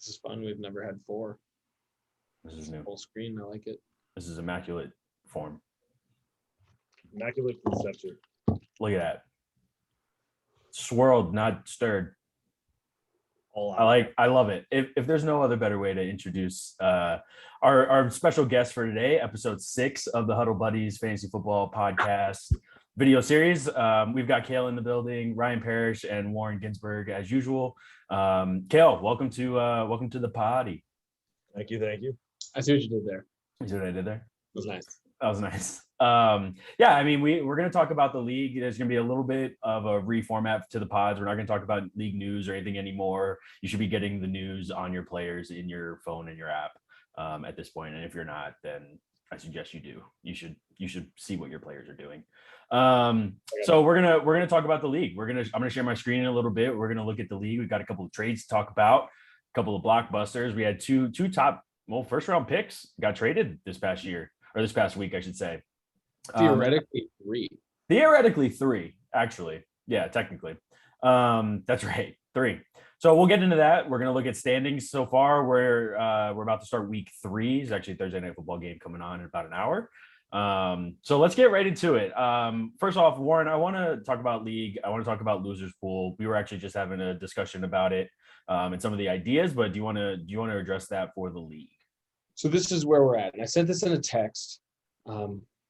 This is fun. We've never had 4. This is new. Full screen. I like it. This is immaculate form. Immaculate conception. Look at that. Swirled, not stirred. All out. I love it. If there's no other better way to introduce our special guest for today, episode 6 of the Huddle Buddies Fantasy Football Podcast video series. We've got Kale in the building, Ryan Parrish, and Warren Ginsberg as usual. Kale, welcome to the potty. Thank you. I see what you did there. You see what I did there? It was nice. That was nice. Yeah, I mean, we're going to talk about the league. There's going to be a little bit of a reformat to the pods. We're not going to talk about league news or anything anymore. You should be getting the news on your players in your phone and your app at this point. And if you're not, then I suggest you do. You should see what your players are doing. So we're gonna talk about the league. I'm gonna share my screen in a little bit. We're gonna look at the league. We've got a couple of trades to talk about, a couple of blockbusters. We had two top first round picks got traded this past week, I should say. Theoretically 3. Theoretically 3, actually. Yeah, technically. That's right. 3. So we'll get into that. We're going to look at standings so far. We're about to start week 3. It's actually a Thursday night football game coming on in about an hour. So let's get right into it. First off, Warren, I want to talk about league. I want to talk about losers pool. We were actually just having a discussion about it and some of the ideas, but do you want to address that for the league? So this is where we're at. And I sent this in a text.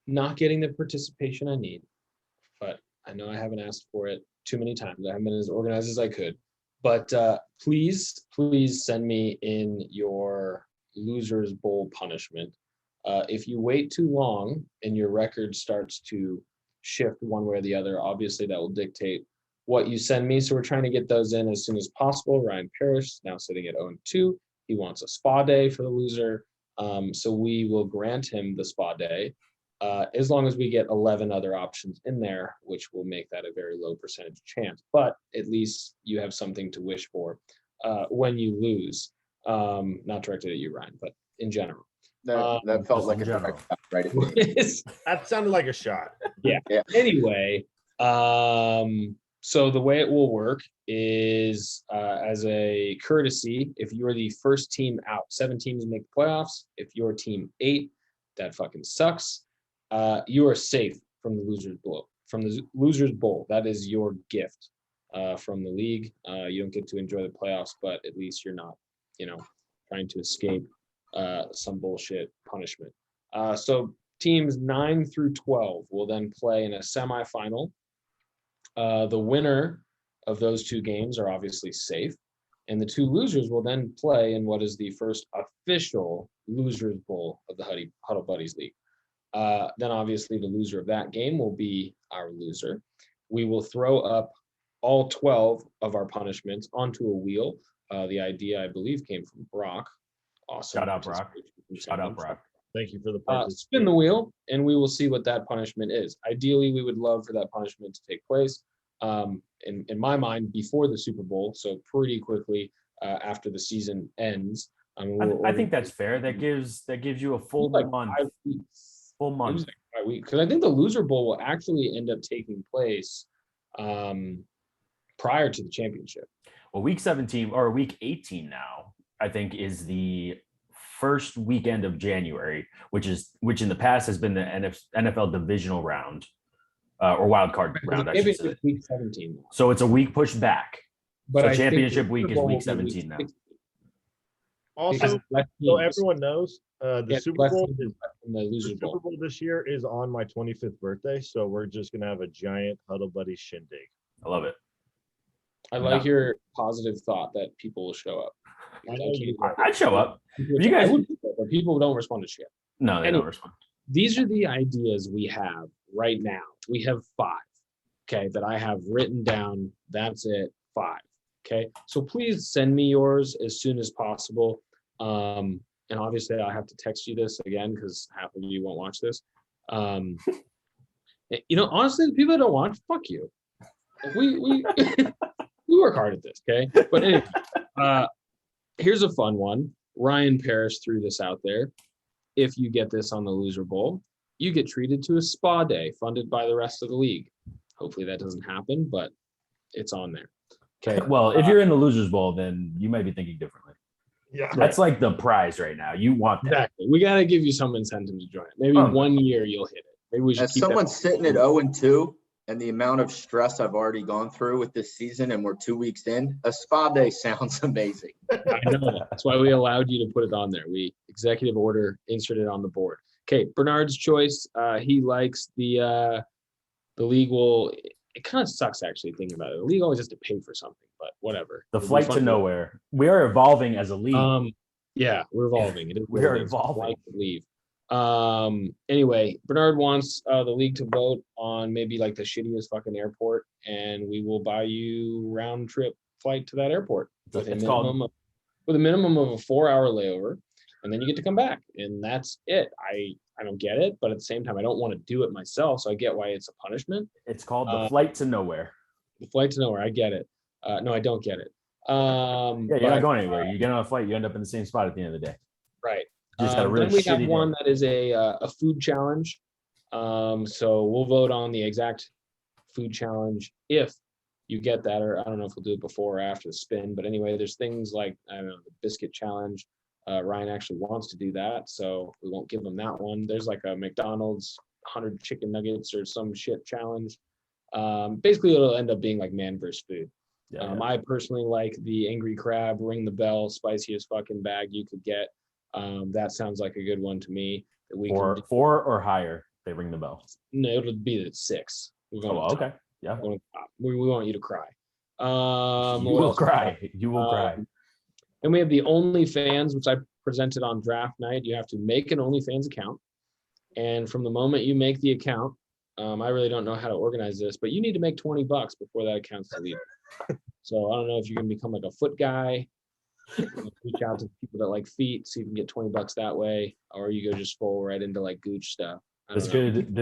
Not getting the participation I need, but I know I haven't asked for it too many times. I haven't been as organized as I could. But please send me in your Losers Bowl punishment. If you wait too long and your record starts to shift one way or the other, obviously that will dictate what you send me. So we're trying to get those in as soon as possible. Ryan Parrish now sitting at 0-2. He wants a spa day for the loser. So we will grant him the spa day as long as we get 11 other options in there, which will make that a very low percentage chance. But at least you have something to wish for when you lose. Not directed at you, Ryan, but in general. That felt like a direct shot right at me. That sounded like a shot. Yeah. Anyway, so the way it will work is as a courtesy, if you're the first team out, 7 teams make the playoffs. If you're team 8, that fucking sucks. You are safe from the Losers Bowl. From the Losers Bowl, that is your gift from the league. You don't get to enjoy the playoffs, but at least you're not, trying to escape some bullshit punishment. So teams 9 through 12 will then play in a semifinal. The winner of those 2 games are obviously safe, and the 2 losers will then play in what is the first official Losers Bowl of the Huddle Buddies League. Then obviously the loser of that game will be our loser. We will throw up all 12 of our punishments onto a wheel. The idea, I believe, came from Brock. Awesome. Shout out, Brock. Thank you for the spin the wheel, and we will see what that punishment is. Ideally, we would love for that punishment to take place, in my mind, before the Super Bowl, so pretty quickly after the season ends. I think that's fair. That gives you a full month. 5 weeks. Full month. Like 5 weeks, because I think the Loser Bowl will actually end up taking place prior to the championship. Well, week 17 or week 18 now, I think, is the first weekend of January, which in the past has been the NFL divisional round or wild card round. I should say. Week 17. So it's a week pushed back. But so championship week is week 17 now. Also, so everyone knows, the Super Bowl this year is on my 25th birthday, so we're just gonna have a giant Huddle Buddies shindig. I love it. I like your positive thought that people will show up. I'd show up. You guys, but people don't respond to shit. No, they don't respond. These are the ideas we have right now. We have 5, okay, that I have written down. That's it, 5. Okay, so please send me yours as soon as possible. And obviously, I have to text you this again because half of you won't watch this. Honestly, the people that don't watch, fuck you. We we work hard at this, okay? But anyway, here's a fun one. Ryan Parrish threw this out there. If you get this on the Loser Bowl, you get treated to a spa day funded by the rest of the league. Hopefully that doesn't happen, but it's on there. Okay. Well, if you're in the Losers Bowl, then you might be thinking differently. Yeah. That's like the prize right now. You want that. Exactly. We got to give you some incentive to join it. Maybe 1 year you'll hit it. Maybe we should As keep someone sitting at 0-2 and the amount of stress I've already gone through with this season, and we're 2 weeks in, a spa day sounds amazing. I know. That's why we allowed you to put it on there. We executive order inserted on the board. Okay, Bernard's choice. He likes the league will. It kind of sucks actually thinking about it. The league always has to pay for something, but whatever. The flight to nowhere. We are evolving as a league. Yeah, we're evolving. It is we are evolving. Leave. Anyway, Bernard wants the league to vote on maybe like the shittiest fucking airport, and we will buy you round trip flight to that airport with a minimum of a 4-hour layover, and then you get to come back, and that's it. I don't get it, but at the same time, I don't want to do it myself, so I get why it's a punishment. It's called the flight to nowhere. The flight to nowhere. I get it. No, I don't get it. You're not going anywhere. You get on a flight, you end up in the same spot at the end of the day. Right. Then we have one that is a food challenge. So we'll vote on the exact food challenge if you get that, or I don't know if we'll do it before or after the spin. But anyway, there's things like, I don't know, the biscuit challenge. Ryan actually wants to do that, so we won't give him that one. There's like a McDonald's 100 chicken nuggets or some shit challenge. Basically, it'll end up being like man versus food. I personally like the Angry Crab, ring the bell, spiciest fucking bag you could get. That sounds like a good one to me. That we can do. 4 or higher, they ring the bell. No, it'll be at 6. Okay. Yeah. We want you to cry. You will cry. You will cry. And we have the OnlyFans, which I presented on draft night. You have to make an OnlyFans account. And from the moment you make the account, I really don't know how to organize this, but you need to make $20 before that account's deleted. So I don't know if you can become like a foot guy, reach out to people that like feet, see if you can get $20 that way, or you go just full right into like gooch stuff. This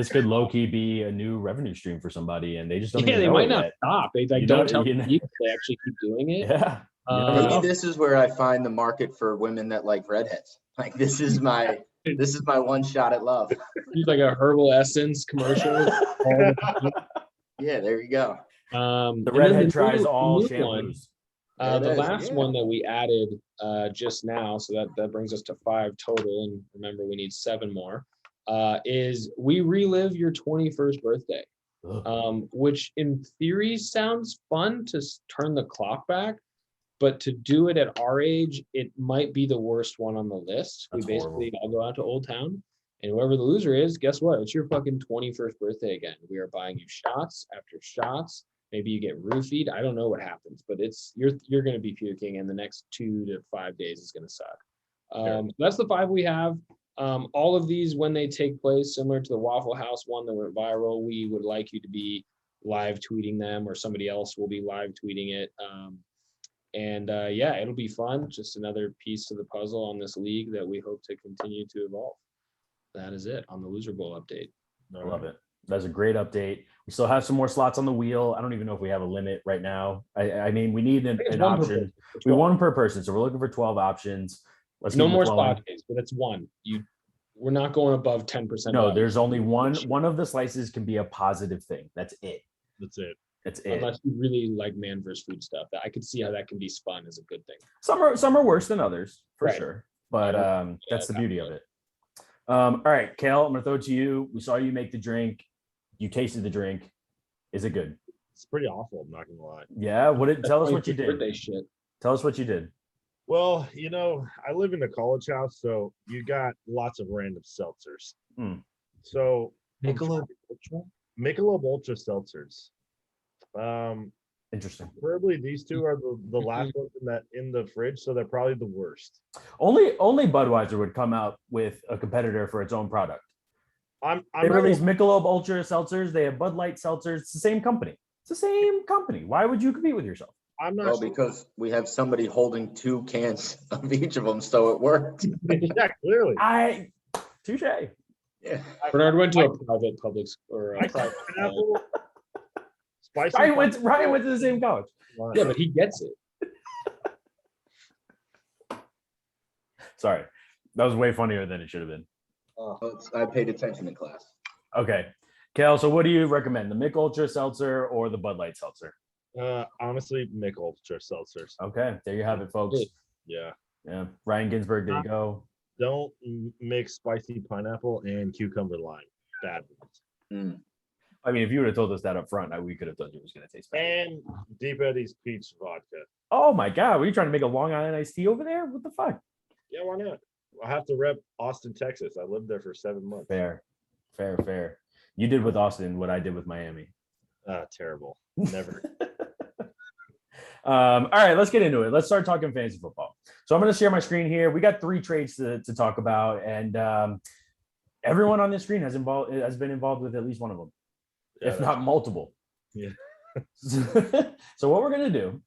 could low key be a new revenue stream for somebody, and they just don't. They might not stop. They like don't tell people they actually keep doing it. Yeah. Maybe this is where I find the market for women that like redheads. Like this is my one shot at love. It's like a herbal essence commercial. Yeah, there you go. The redhead tries all shampoos. The last one that we added just now, so that brings us to 5 total, and remember we need 7 more, is we relive your 21st birthday, which in theory sounds fun to turn the clock back, but to do it at our age, it might be the worst one on the list. That's we all go out to Old Town, and whoever the loser is, guess what? It's your fucking 21st birthday again. We are buying you shots after shots. Maybe you get roofied. I don't know what happens, but you're going to be puking, and the next 2 to 5 days is going to suck. That's the 5 we have. All of these, when they take place, similar to the Waffle House one that went viral, we would like you to be live tweeting them, or somebody else will be live tweeting it. It'll be fun. Just another piece to the puzzle on this league that we hope to continue to evolve. That is it on the Loser Bowl update. I love it. That's a great update. We still have some more slots on the wheel. I don't even know if we have a limit right now. I mean, we need an option. We 1 per person, so we're looking for 12 options. Let's no more spot days, but that's 1. We're not going above 10%. No, there's only one. One of the slices can be a positive thing. That's it. That's it. That's it. Unless you really like man versus food stuff, that I could see how that can be spun as a good thing. Some are worse than others for sure, but that's the beauty of it. All right, Kale, I'm gonna throw it to you. We saw you make the drink. You tasted the drink. Is it good? It's pretty awful. I'm not gonna lie. Yeah. Tell us what you did. Birthday shit. Tell us what you did. Well, I live in a college house, so you got lots of random seltzers. So Michelob Ultra seltzers. Interesting. Preferably these 2 are the last ones in the fridge, so they're probably the worst. Only Budweiser would come out with a competitor for its own product. They release Michelob Ultra seltzers. They have Bud Light seltzers. It's the same company. Why would you compete with yourself? I'm not sure. Because we have somebody holding 2 cans of each of them, so it worked. Yeah, clearly. Touche. Yeah. Bernard went to a private public or a private. Spicy. Ryan went to the same college. Yeah, but he gets it. Sorry, that was way funnier than it should have been. I paid attention in class. Okay, Kale. So, what do you recommend? The Mick Ultra Seltzer or the Bud Light Seltzer? Honestly, Mick Ultra seltzers. Okay, there you have it, folks. Yeah. Yeah. Ryan Ginsburg, there you go. Don't mix spicy pineapple and cucumber lime. Bad ones. I mean, if you would have told us that up front, we could have told you it was going to taste bad. And Deep Eddy's peach vodka. Oh my God. Were you trying to make a Long Island iced tea over there? What the fuck? Yeah, why not? I have to rep Austin, Texas. I lived there for 7 months. Fair. You did with Austin what I did with Miami. Terrible. Never. All right, let's get into it. Let's start talking fantasy football. So I'm going to share my screen here. We got 3 trades to talk about, and everyone on this screen has been involved with at least one of them, if not multiple. Yeah. So what we're going to do,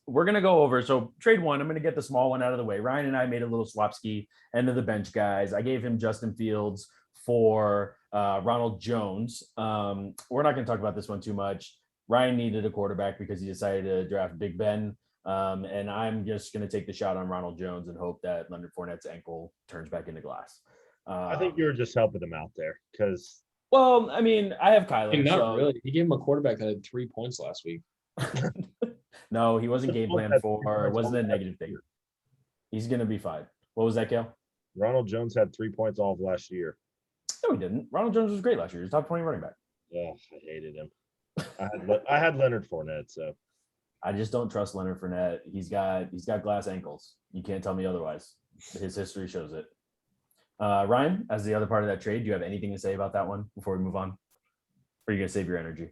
we're going to go over. So trade 1, I'm going to get the small one out of the way. Ryan and I made a little swap ski, end of the bench guys. I gave him Justin Fields for Ronald Jones. We're not going to talk about this one too much. Ryan needed a quarterback because he decided to draft Big Ben. And I'm just going to take the shot on Ronald Jones and hope that Leonard Fournette's ankle turns back into glass. I think you were just helping him out there because. Well, I mean, I have Kyler. Not really. He gave him a quarterback that had 3 points last week. No, he wasn't game plan for. It wasn't a negative thing. He's going to be fine. What was that, Kale? Ronald Jones had 3 points all of last year. No, he didn't. Ronald Jones was great last year. He's top 20 running back. Yeah, I hated him. I had Leonard Fournette, so I just don't trust Leonard Fournette. He's got glass ankles. You can't tell me otherwise. His history shows it. Ryan, as the other part of that trade, do you have anything to say about that one before we move on? Or are you gonna save your energy?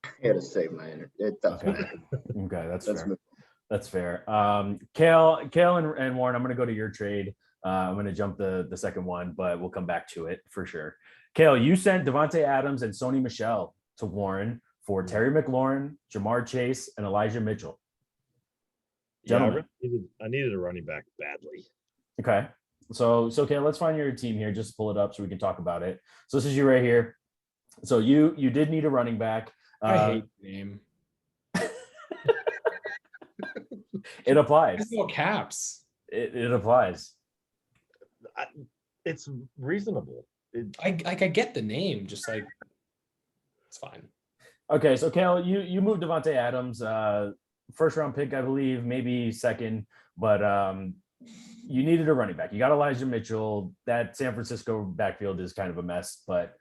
I gotta save my energy. Okay, that's fair. That's fair. Kale and Warren, I'm gonna go to your trade. I'm gonna jump the second one, but we'll come back to it for sure. Kale, you sent Devontae Adams and Sony Michel to Warren for Terry McLaurin, Jamar Chase, and Elijah Mitchell. Gentlemen. Yeah, I needed a running back badly. Okay. So okay, let's find your team here. Just pull it up so we can talk about it. So this is you right here. So you did need a running back. I hate the name. It applies. It's all caps. It applies. It's reasonable. I get the name, just like it's fine. Okay, so Kale, you moved Devontae Adams, first round pick, I believe, maybe second, but you needed a running back. You got Elijah Mitchell. That San Francisco backfield is kind of a mess, but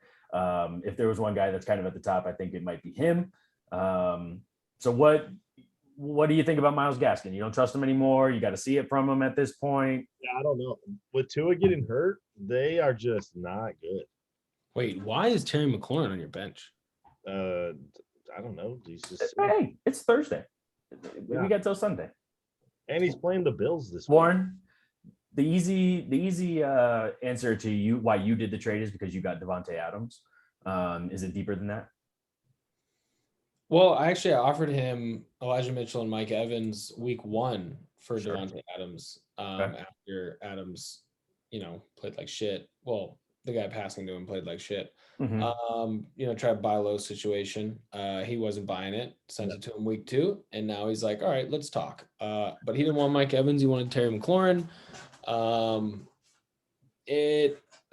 if there was one guy that's kind of at the top, I think it might be him. So what do you think about Myles Gaskin? You don't trust him anymore. You got to see it from him at this point. Yeah, I don't know. With Tua getting hurt, they are just not good. Wait, why is Terry McLaurin on your bench? I don't know. He's just hey, it's Thursday. We got till Sunday. And he's playing the Bills this week. Warren, the easy answer to you why you did the trade is because you got Devontae Adams. Is it deeper than that? Well, I offered him Elijah Mitchell and Mike Evans week 1 for Devontae Adams. After Adams, played like shit. Well, the guy passing to him played like shit. Mm-hmm. Try to buy low situation. He wasn't buying it. Sent it to him week 2, and now he's like, all right, let's talk. But he didn't want Mike Evans. He wanted Terry McLaurin. I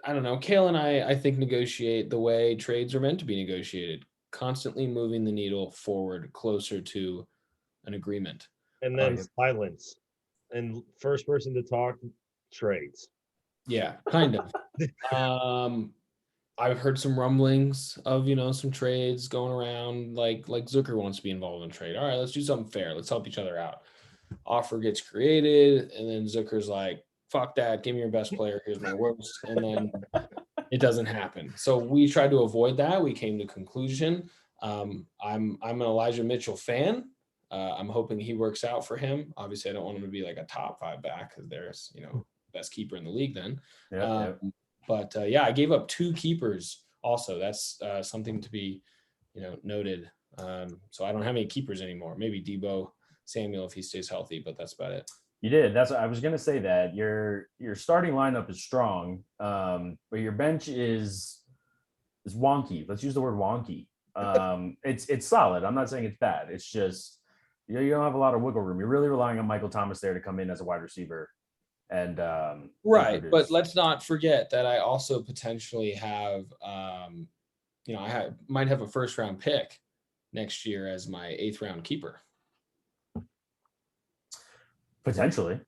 don't know. Kale and I think negotiate the way trades are meant to be negotiated, constantly moving the needle forward closer to an agreement. And then silence. And first person to talk, trades. Yeah, kind of. I've heard some rumblings of, some trades going around, like Zucker wants to be involved in trade. All right, let's do something fair. Let's help each other out. Offer gets created, and then Zucker's like, fuck that, give me your best player, here's my worst. And then it doesn't happen. So we tried to avoid that. We came to conclusion. I'm an Elijah Mitchell fan. I'm hoping he works out for him. Obviously, I don't want him to be like a top 5 back because there's, best keeper in the league then. But I gave up 2 keepers also. That's something to be, noted. So I don't have any keepers anymore. Maybe Debo Samuel if he stays healthy, but that's about it. You did. I was gonna say that your starting lineup is strong, but your bench is wonky. Let's use the word wonky. It's solid. I'm not saying it's bad. It's just you don't have a lot of wiggle room. You're really relying on Michael Thomas there to come in as a wide receiver. And right, but let's not forget that I also potentially have might have a first round pick next year as my 8th round keeper. Potentially.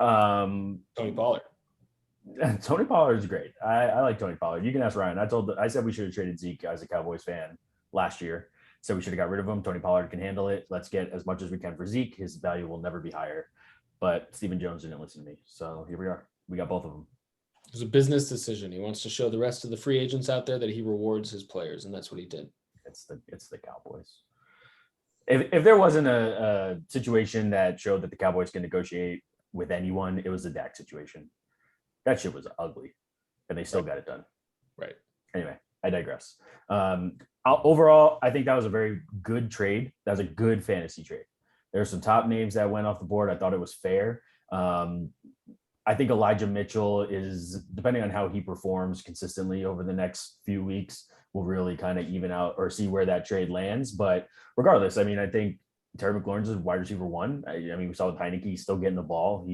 Tony Pollard. Tony Pollard is great. I like Tony Pollard. You can ask Ryan. I said we should have traded Zeke as a Cowboys fan last year. So we should have got rid of him. Tony Pollard can handle it. Let's get as much as we can for Zeke. His value will never be higher. But Stephen Jones didn't listen to me. So here we are. We got both of them. It was a business decision. He wants to show the rest of the free agents out there that he rewards his players, and that's what he did. It's the Cowboys. If there wasn't a situation that showed that the Cowboys can negotiate with anyone, it was the Dak situation. That shit was ugly, and they still got it done. Right. Anyway, I digress. Overall, I think that was a very good trade. That was a good fantasy trade. There's some top names that went off the board. I thought it was fair. I think Elijah Mitchell is, depending on how he performs consistently over the next few weeks, will really kind of even out or see where that trade lands. But regardless, I mean, I think Terry McLaurin's is wide receiver 1. I mean, we saw with Heineke, he's still getting the ball.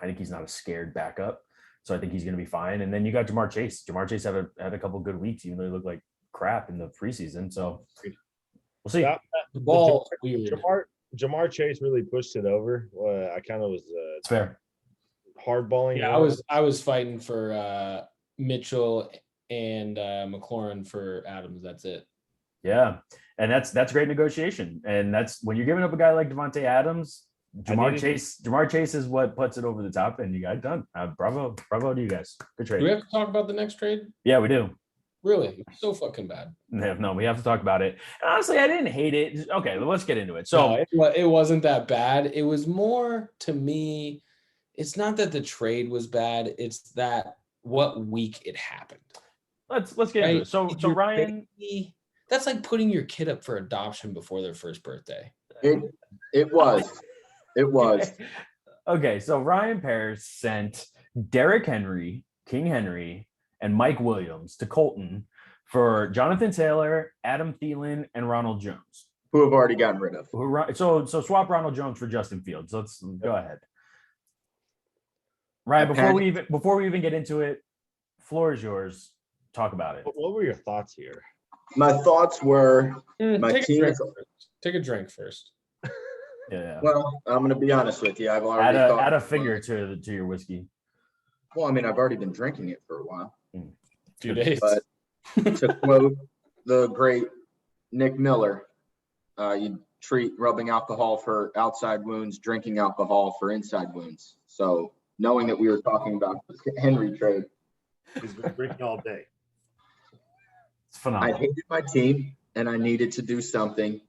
Heineke's not a scared backup. So I think he's going to be fine. And then you got Jamar Chase. Jamar Chase had a couple good weeks, even though he looked like crap in the preseason. So we'll see. The ball weird. Jamar Chase really pushed it over. I kind of was it's fair. Hardballing. Yeah, I was fighting for Mitchell and McLaurin for Adams. That's it. Yeah, and that's great negotiation. And that's when you're giving up a guy like Devontae Adams. Jamar Chase is what puts it over the top, and you got it done. Bravo to you guys. Good trade. Do we have to talk about the next trade? Yeah, we do. Really? It's so fucking bad. No, we have to talk about it. And honestly, I didn't hate it. Okay, let's get into it. So no, it wasn't that bad. It was more, to me, it's not that the trade was bad. It's that what week it happened. Let's get into it. So Ryan, that's like putting your kid up for adoption before their first birthday. It was. Okay, so Ryan Parrish sent Derrick Henry, King Henry, and Mike Williams to Colton for Jonathan Taylor, Adam Thielen, and Ronald Jones, who have already gotten rid of. So swap Ronald Jones for Justin Fields. Let's go ahead. Ryan, before we even get into it, floor is yours. Talk about it. What were your thoughts here? My thoughts were take a drink first. Yeah. Well, I'm going to be honest with you. I've already add a finger to your whiskey. Well, I mean, I've already been drinking it for a while. Few days. But to quote the great Nick Miller, you treat rubbing alcohol for outside wounds, drinking alcohol for inside wounds. So knowing that we were talking about the Henry trade. He's been drinking all day. It's phenomenal. I hated my team, and I needed to do something.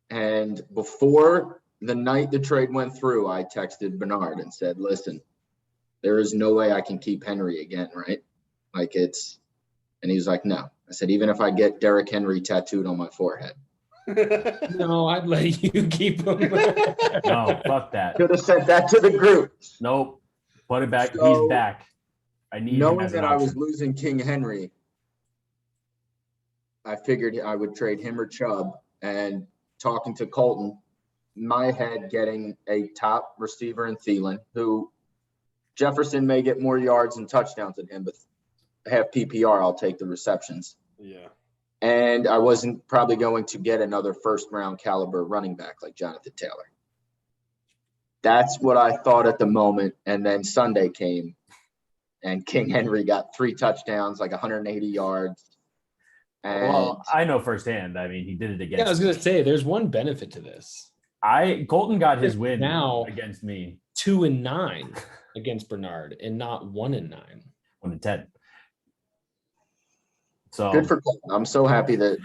And before the night the trade went through, I texted Bernard and said, listen, there is no way I can keep Henry again, right? And he was like, no. I said, even if I get Derrick Henry tattooed on my forehead. No, I'd let you keep him. No, fuck that. Could have sent that to the group. Nope. Put it back. So, he's back. I need knowing that I was losing King Henry, I figured I would trade him or Chubb. And talking to Colton, my head getting a top receiver in Thielen, who Jefferson may get more yards and touchdowns than him, but have PPR, I'll take the receptions. Yeah. And I wasn't probably going to get another first-round caliber running back like Jonathan Taylor. That's what I thought at the moment. And then Sunday came, and King Henry got 3 touchdowns, like 180 yards. And well, I know firsthand. I mean, he did it against. Yeah, I was going to say, there's one benefit to this. Colton got his win now against me. 2-9 against Bernard, and not 1-9. 1-10. So good for Colton. I'm so happy that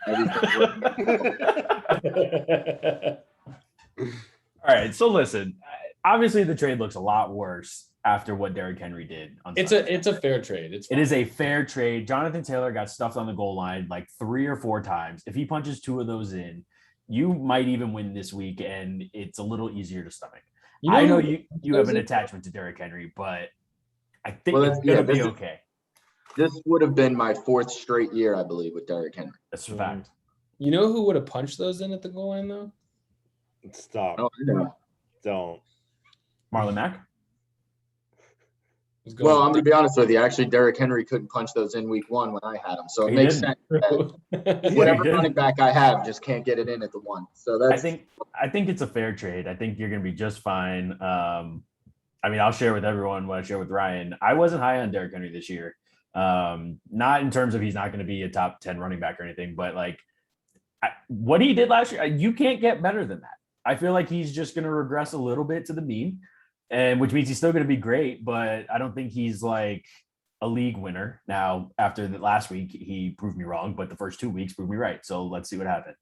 all right. So listen, obviously the trade looks a lot worse after what Derrick Henry did on Sunday. It's a fair trade. It is a fair trade. Jonathan Taylor got stuffed on the goal line like 3 or 4 times. If he punches 2 of those in, you might even win this week, and it's a little easier to stomach. I know you have an attachment to Derrick Henry, but I think it's going to be okay. This would have been my 4th straight year, I believe, with Derrick Henry. That's a fact. You know who would have punched those in at the goal line, though? Stop. Oh, no. Don't. Marlon Mack? Well, I'm going to be honest with you. Actually, Derrick Henry couldn't punch those in week 1 when I had him. So it makes sense. Whatever running back I have just can't get it in at the 1. So that's. I think it's a fair trade. I think you're going to be just fine. I mean, I'll share with everyone what I share with Ryan. I wasn't high on Derrick Henry this year. Not in terms of he's not going to be a top 10 running back or anything, but like what he did last year, you can't get better than that. I feel like he's just going to regress a little bit to the mean, and which means he's still going to be great, but I don't think he's like a league winner. Now, after the last week, he proved me wrong, but the first 2 weeks proved me right. So let's see what happened.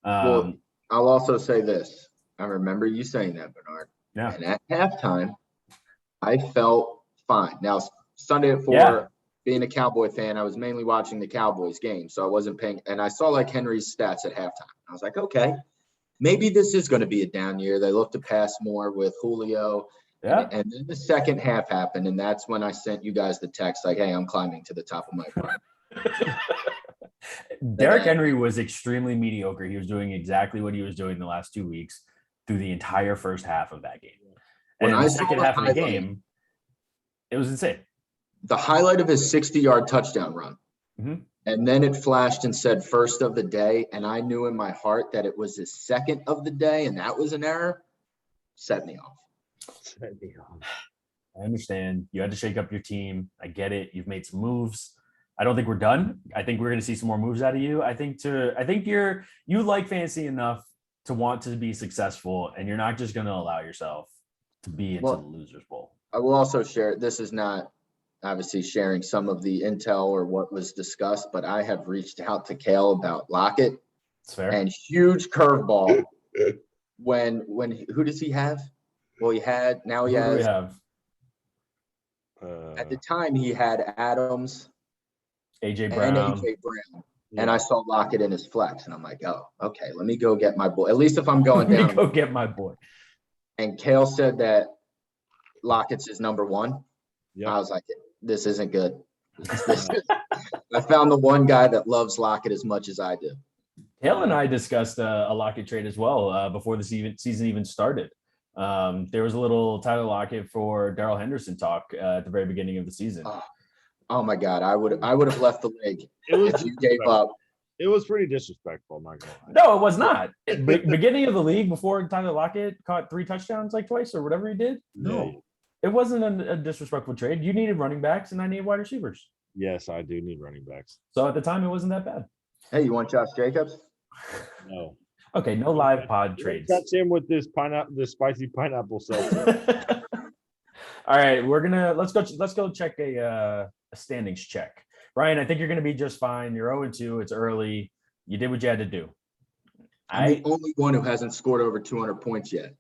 Well, I'll also say this. I remember you saying that, Bernard. Yeah. And at halftime, I felt fine. Now, Sunday at 4, being a Cowboy fan, I was mainly watching the Cowboys game. So I wasn't paying. And I saw like Henry's stats at halftime. I was like, okay, maybe this is going to be a down year. They look to pass more with Julio. Yeah. And then the second half happened. And that's when I sent you guys the text like, hey, I'm climbing to the top of my phone. Derrick Henry was extremely mediocre. He was doing exactly what he was doing the last 2 weeks through the entire first half of that game. And in the second half of the game, it was insane. The highlight of his 60-yard touchdown run. Mm-hmm. And then it flashed and said first of the day. And I knew in my heart that it was his second of the day. And that was an error. Set me off. I understand. You had to shake up your team. I get it. You've made some moves. I don't think we're done. I think we're going to see some more moves out of you. I think you like fantasy enough to want to be successful, and you're not just going to allow yourself to be into the Losers Bowl. I will also share, this is not obviously sharing some of the intel or what was discussed, but I have reached out to Kale about Lockett. It's fair. And huge curveball. Who does he have? Well, he has. At the time, he had Adams, AJ Brown. Yeah. And I saw Lockett in his flex, and I'm like, oh, okay, let me go get my boy. At least if I'm going down. Go get my boy. And Kale said that Lockett's his number one. Yep. I was like, this isn't good. I found the one guy that loves Lockett as much as I do. Kale and I discussed a Lockett trade as well before the season even started. There was a little Tyler Lockett for Darrell Henderson talk at the very beginning of the season. Oh my God, I would have left the league if you gave up. It was pretty disrespectful, I'm not gonna lie. No, it was not. Beginning of the league, before Tyler Lockett caught 3 touchdowns like twice or whatever he did. No, it wasn't a disrespectful trade. You needed running backs, and I needed wide receivers. Yes, I do need running backs. So at the time, it wasn't that bad. Hey, you want Josh Jacobs? No. Okay, no live pod trades. Catch him with this spicy pineapple seltzer. All right, let's go check a standings check. Ryan, I think you're gonna be just fine. You're 0-2. It's early. You did what you had to do. I'm the only one who hasn't scored over 200 points yet.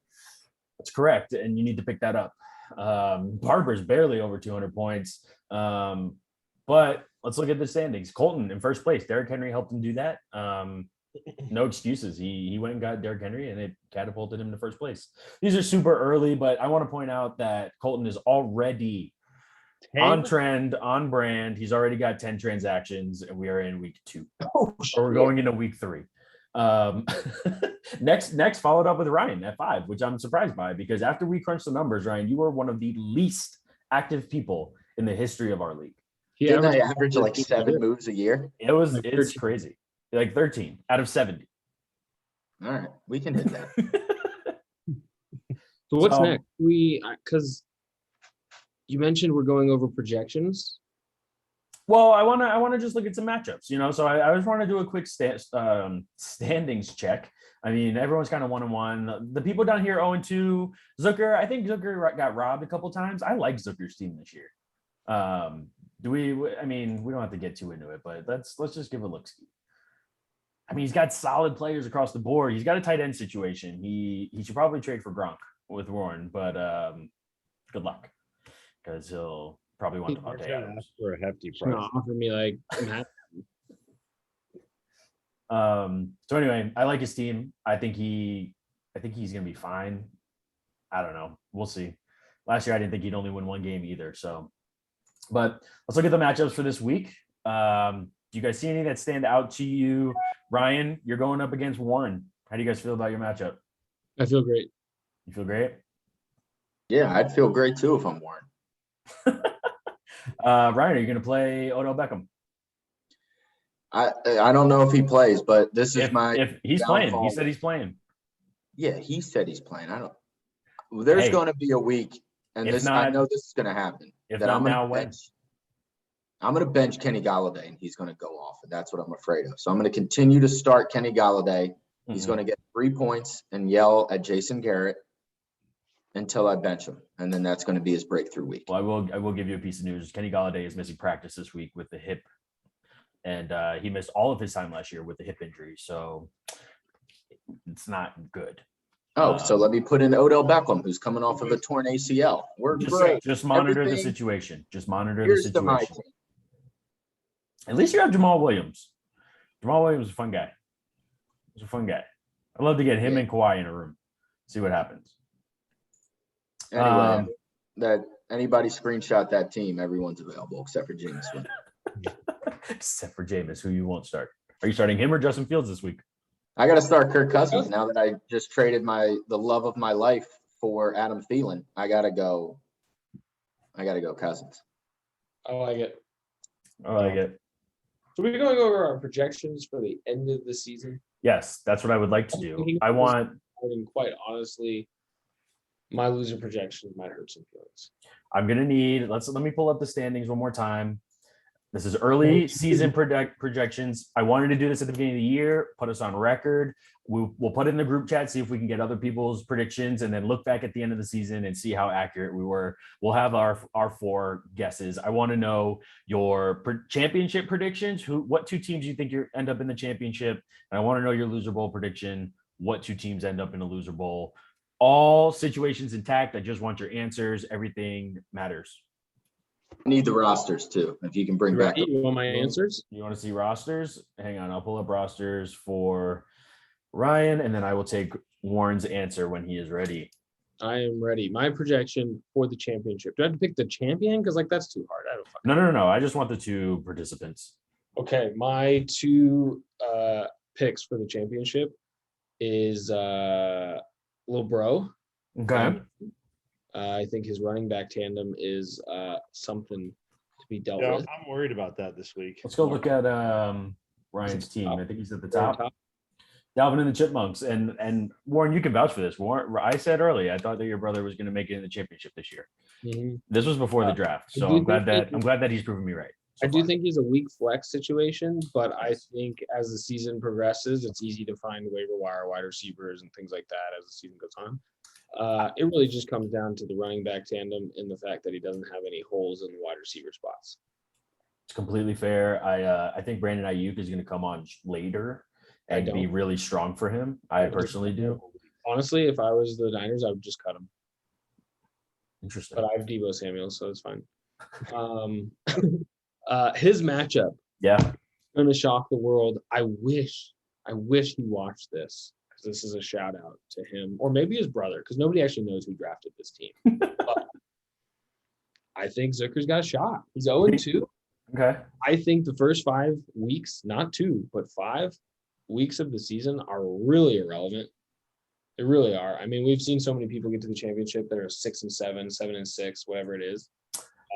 That's correct, and you need to pick that up. Barber's barely over 200 points. But let's look at the standings. Colton in first place. Derrick Henry helped him do that. No excuses. He went and got Derrick Henry, and it catapulted him to first place. These are super early, but I want to point out that Colton is already 10? On trend, on brand. He's already got 10 transactions, and we are in week 2. So we're going into week 3. Next followed up with Ryan at 5, which I'm surprised by, because after we crunched the numbers, Ryan, you were one of the least active people in the history of our league. Didn't I average like 7 moves a year? It's crazy. Like 13 out of 70. All right, we can hit that. So what's next? Because you mentioned we're going over projections. Well, I want to just look at some matchups, So I just want to do a quick standings check. I mean, everyone's kind of 1-1. The people down here 0-2. Zucker, I think Zucker got robbed a couple times. I like Zucker's team this year. We don't have to get too into it, but let's just give a look. I mean, he's got solid players across the board. He's got a tight end situation. He should probably trade for Gronk with Warren, but good luck, because he'll probably want Devontae Adams for a hefty price. Offer me like So anyway, I like his team. I think he's gonna be fine. I don't know. We'll see. Last year I didn't think he'd only win 1 game either. So, but let's look at the matchups for this week. Do you guys see any that stand out to you? Ryan, you're going up against Warren. How do you guys feel about your matchup? I feel great. You feel great? Yeah, I'd feel great too if I'm Warren. Ryan, are you going to play Odell Beckham? I don't know if he plays, but this is if he's playing. He said he's playing. Yeah, he said he's playing. There's going to be a week And If this, not, I know this is going to happen. If that not I'm gonna now, when? bench, I'm going to bench Kenny Galladay, and he's going to go off, and that's what I'm afraid of. So I'm going to continue to start Kenny Galladay. He's going to get 3 points and yell at Jason Garrett until I bench him, and then that's going to be his breakthrough week. Well, I will give you a piece of news. Kenny Galladay is missing practice this week with the hip, and he missed all of his time last year with the hip injury, so it's not good. Oh, so let me put in Odell Beckham, who's coming off of a torn ACL. We're great. Just monitor the situation. Just monitor the situation. At least you have Jamal Williams. Jamal Williams is a fun guy. He's a fun guy. I'd love to get him and Kawhi in a room. See what happens. Anyway, that anybody screenshot that team, everyone's available except for Jameis. Except for Jameis, who you won't start. Are you starting him or Justin Fields this week? I got to start Kirk Cousins now that I just traded the love of my life for Adam Thielen. I gotta go Cousins. I like it. I like it. So we're going over our projections for the end of the season. Yes, that's what I would like to do. Quite honestly, my loser projections might hurt some feelings. I'm gonna need. Let me pull up the standings one more time. This is early season projections. I wanted to do this at the beginning of the year, put us on record. We'll put it in the group chat, see if we can get other people's predictions, and then look back at the end of the season and see how accurate we were. We'll have our 4 guesses. I want to know your championship predictions. What 2 teams you think you end up in the championship? And I want to know your loser bowl prediction. What 2 teams end up in a loser bowl? All situations intact. I just want your answers. Everything matters. I need the rosters too. If you can bring back. You want my answers? You want to see rosters? Hang on, I'll pull up rosters for Ryan, and then I will take Warren's answer when he is ready. I am ready. My projection for the championship. Do I have to pick the champion? Because that's too hard. I don't. No. I just want the 2 participants. Okay, my 2 picks for the championship is Lil Bro. Okay. I think his running back tandem is something to be dealt with. I'm worried about that this week. Let's go look at Ryan's team. I think he's at the top. Dalvin and the Chipmunks. And Warren, you can vouch for this. Warren, I said earlier, I thought that your brother was going to make it in the championship this year. Mm-hmm. This was before the draft, so I'm glad that he's proven me right. I do think he's a weak flex situation, but I think as the season progresses, it's easy to find waiver wire wide receivers and things like that as the season goes on. It really just comes down to the running back tandem and the fact that he doesn't have any holes in the wide receiver spots. It's completely fair. I think Brandon Ayuk is going to come on later and be really strong for him. I personally do. Honestly, if I was the Niners, I would just cut him. Interesting. But I have Deebo Samuel, so it's fine. His matchup. Yeah. Going to shock the world. I wish he watched this. This is a shout out to him, or maybe his brother, because nobody actually knows who drafted this team. But I think Zucker's got a shot. He's 0-2. Okay. I think the first 5 weeks, not 2, but 5 weeks of the season are really irrelevant. They really are. I mean, we've seen so many people get to the championship that are 6-7, 7-6, whatever it is.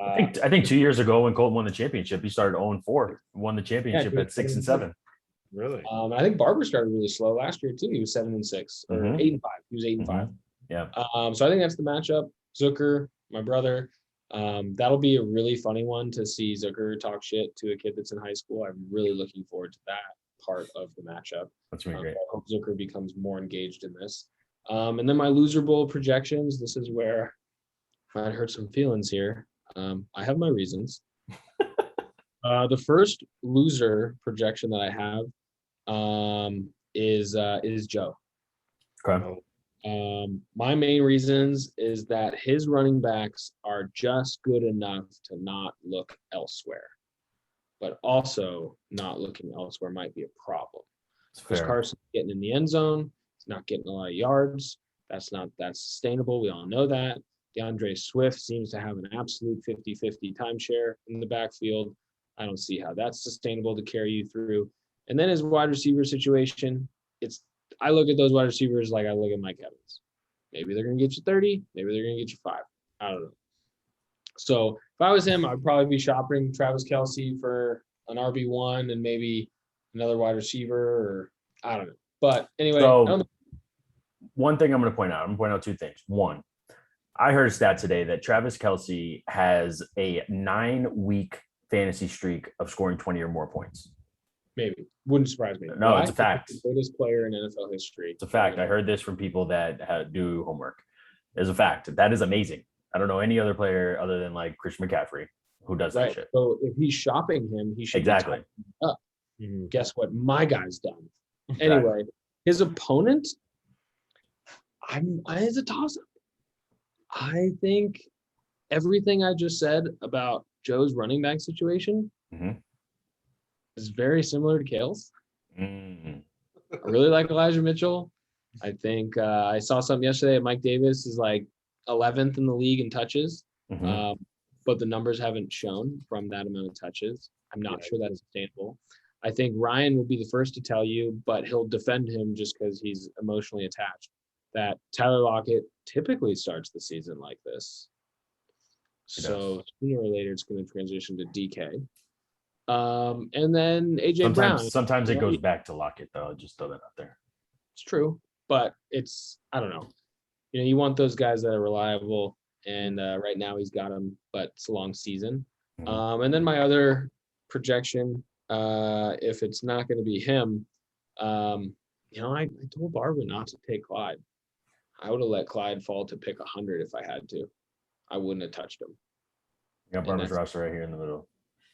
I think 2 years ago when Colton won the championship, he started 0-4, won the championship at 6-7. Really? I think Barber started really slow last year too. He was 7-6 or 8-5. He was 8-5. Yeah. So I think that's the matchup. Zucker, my brother. That'll be a really funny one to see Zucker talk shit to a kid that's in high school. I'm really looking forward to that part of the matchup. That's really great. I hope Zucker becomes more engaged in this. And then my loser bowl projections. This is where I might hurt some feelings here. I have my reasons. The first loser projection that I have is Joe. Okay. My main reasons is that his running backs are just good enough to not look elsewhere, but also not looking elsewhere might be a problem. Chris Carson's getting in the end zone. He's not getting a lot of yards. That's sustainable. We all know that. DeAndre Swift seems to have an absolute 50-50 timeshare in the backfield. I don't see how that's sustainable to carry you through. And then his wide receiver situation, I look at those wide receivers like I look at Mike Evans. Maybe they're going to get you 30. Maybe they're going to get you 5. I don't know. So if I was him, I'd probably be shopping Travis Kelce for an RB1 and maybe another wide receiver, or I don't know. But anyway, so one thing I'm going to point out. I'm going to point out 2 things. One, I heard a stat today that Travis Kelce has a 9-week fantasy streak of scoring 20 or more points. Maybe. Wouldn't surprise me. No, it's a fact. He's the greatest player in NFL history. It's a fact. I heard this from people that do homework. It's a fact. That is amazing. I don't know any other player other than like Christian McCaffrey who does that shit. So if he's shopping him, he should exactly. Be up. Guess what my guy's done. Anyway, his opponent, it's a toss-up. I think everything I just said about Joe's running back situation is very similar to Kale's. I really like Elijah Mitchell. I think I saw something yesterday. Mike Davis is like 11th in the league in touches, but the numbers haven't shown from that amount of touches. I'm not sure that's sustainable. I think Ryan will be the first to tell you, but he'll defend him just because he's emotionally attached, that Tyler Lockett typically starts the season like this. So sooner or later, it's going to transition to DK. And then AJ Brown. Sometimes it goes back to Lockett, though. Just throw that out there. It's true, but I don't know. You want those guys that are reliable, and right now he's got them, but it's a long season. And then my other projection, if it's not going to be him, I told Barbara not to take Clyde. I would have let Clyde fall to pick 100 if I had to. I wouldn't have touched him. You got Barbara's roster right here in the middle.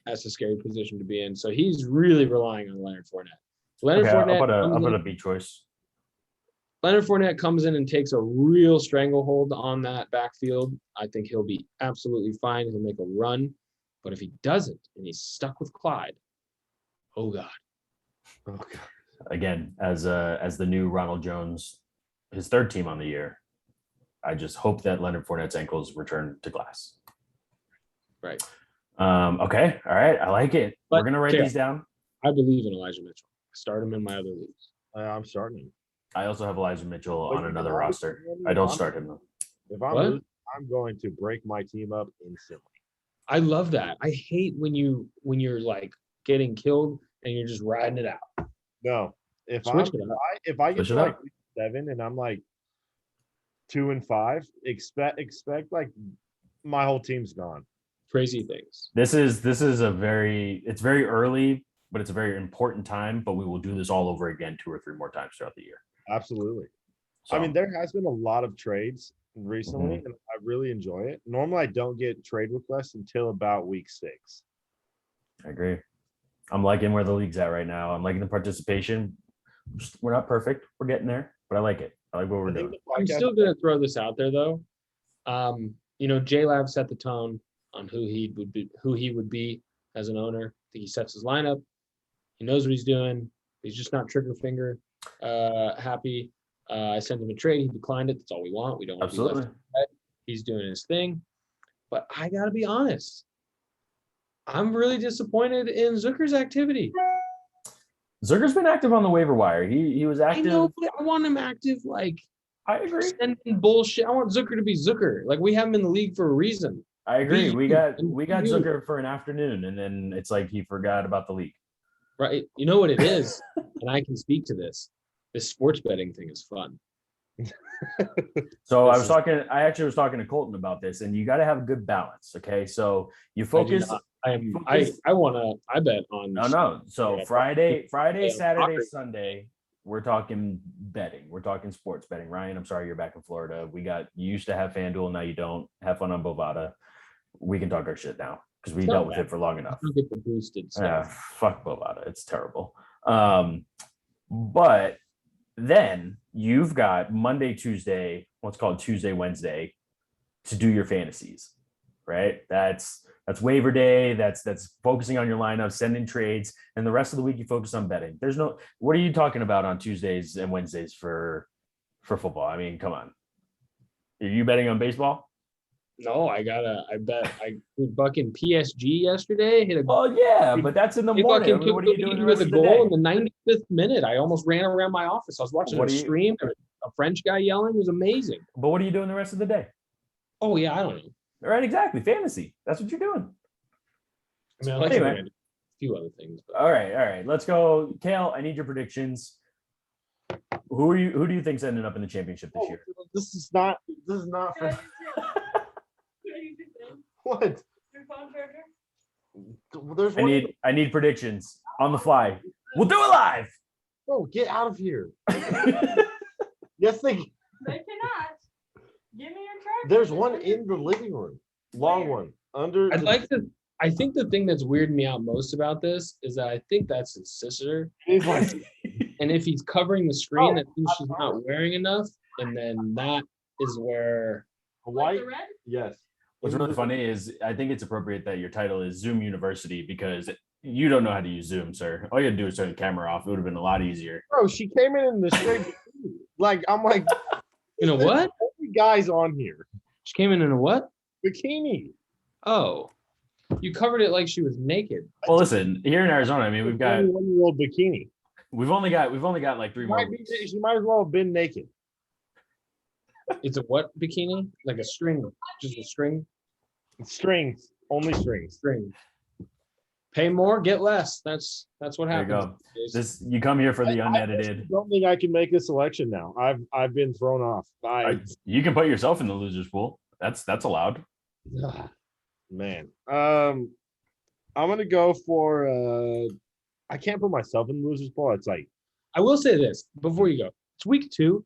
That's a scary position to be in. So he's really relying on Leonard Fournette. I'll put a B choice. Leonard Fournette comes in and takes a real stranglehold on that backfield. I think he'll be absolutely fine. He'll make a run. But if he doesn't and he's stuck with Clyde, oh God. Again, as the new Ronald Jones, his third team on the year, I just hope that Leonard Fournette's ankles return to glass. Right. Okay. All right. I like it. We're going to write these down. I believe in Elijah Mitchell. Start him in my other leagues. I'm starting him. I also have Elijah Mitchell on another roster. I don't start him though. If I'm losing, I'm going to break my team up instantly. I love that. I hate when you're like getting killed and you're just riding it out. No. If I get to like 7 and I'm like 2-5, expect like my whole team's gone. Crazy things. This is it's very early, but it's a very important time, but we will do this all over again 2 or 3 more times throughout the year. Absolutely. So, I mean, there has been a lot of trades recently, and I really enjoy it. Normally, I don't get trade requests until about week 6. I agree. I'm liking where the league's at right now. I'm liking the participation. We're not perfect. We're getting there, but I like it. I like what we're doing. I'm still going to throw this out there, though. J-Lab set the tone on who he would be as an owner. I think he sets his lineup. He knows what he's doing. He's just not trigger finger happy. I sent him a trade. He declined it. That's all we want. We don't want to be left in bed. He's doing his thing. But I got to be honest. I'm really disappointed in Zucker's activity. Zucker's been active on the waiver wire. He was active. I know, but I want him active. Like, I agree. Sending bullshit. I want Zucker to be Zucker. Like, we have him in the league for a reason. I agree. We got Zucker for an afternoon, and then it's like he forgot about the league. Right. You know what it is, and I can speak to this. This sports betting thing is fun. So I actually was talking to Colton about this, and you got to have a good balance. Okay. So you focus. I bet on. No. So Friday, Saturday, Sunday, we're talking betting. We're talking sports betting. Ryan, I'm sorry you're back in Florida. You used to have FanDuel, now you don't. Have fun on Bovada. We can talk our shit now because we dealt with it for long enough. Get the boosted stuff. Fuck Bovada. It's terrible. But then you've got Monday, Tuesday, what's called Tuesday, Wednesday to do your fantasies, right? That's waiver day. That's focusing on your lineup, sending trades, and the rest of the week you focus on betting. What are you talking about on Tuesdays and Wednesdays for football? I mean, come on. Are you betting on baseball? No, I bet I fucking PSG yesterday. But that's in the morning. I mean, what are you doing with a goal in the 95th minute? I almost ran around my office. I was watching a stream. A French guy yelling. It was amazing. But what are you doing the rest of the day? Oh yeah, I don't know. Right, exactly. Fantasy. That's what you're doing. I mean, I like a few other things. But. All right. Let's go, Kale. I need your predictions. Who do you think's ending up in the championship this year? This is not for What? Your phone charger? There's one. I need predictions on the fly. We'll do it live. Oh, get out of here. Yes, They cannot. Give me your charger. there's one in the living room. Long one. Under. I think the thing that's weirding me out most about this is that I think that's his sister. And if he's covering the screen, that means she's not wearing enough. And then that is where White. The red? Yes. What's really funny is I think it's appropriate that your title is Zoom University because you don't know how to use Zoom, sir. All you had to do is turn the camera off. It would have been a lot easier. Bro, she came in the straight. I'm like, in a what? only guys on here. She came in a what? Bikini. Oh, you covered it like she was naked. Well, listen, here in Arizona, I mean, we've got 21-year-old bikini. we've only got like 3 more weeks. She might as well have been naked. It's a what bikini? Like a string, just a string. Strings, only strings. String. Pay more, get less. That's what There you happens. go. You come here for the unedited. I don't think I can make a selection now. I've been thrown off. You can put yourself in the losers pool. That's allowed. Man. I'm gonna go for I can't put myself in the losers pool. It's like I will say this before you go. It's week 2.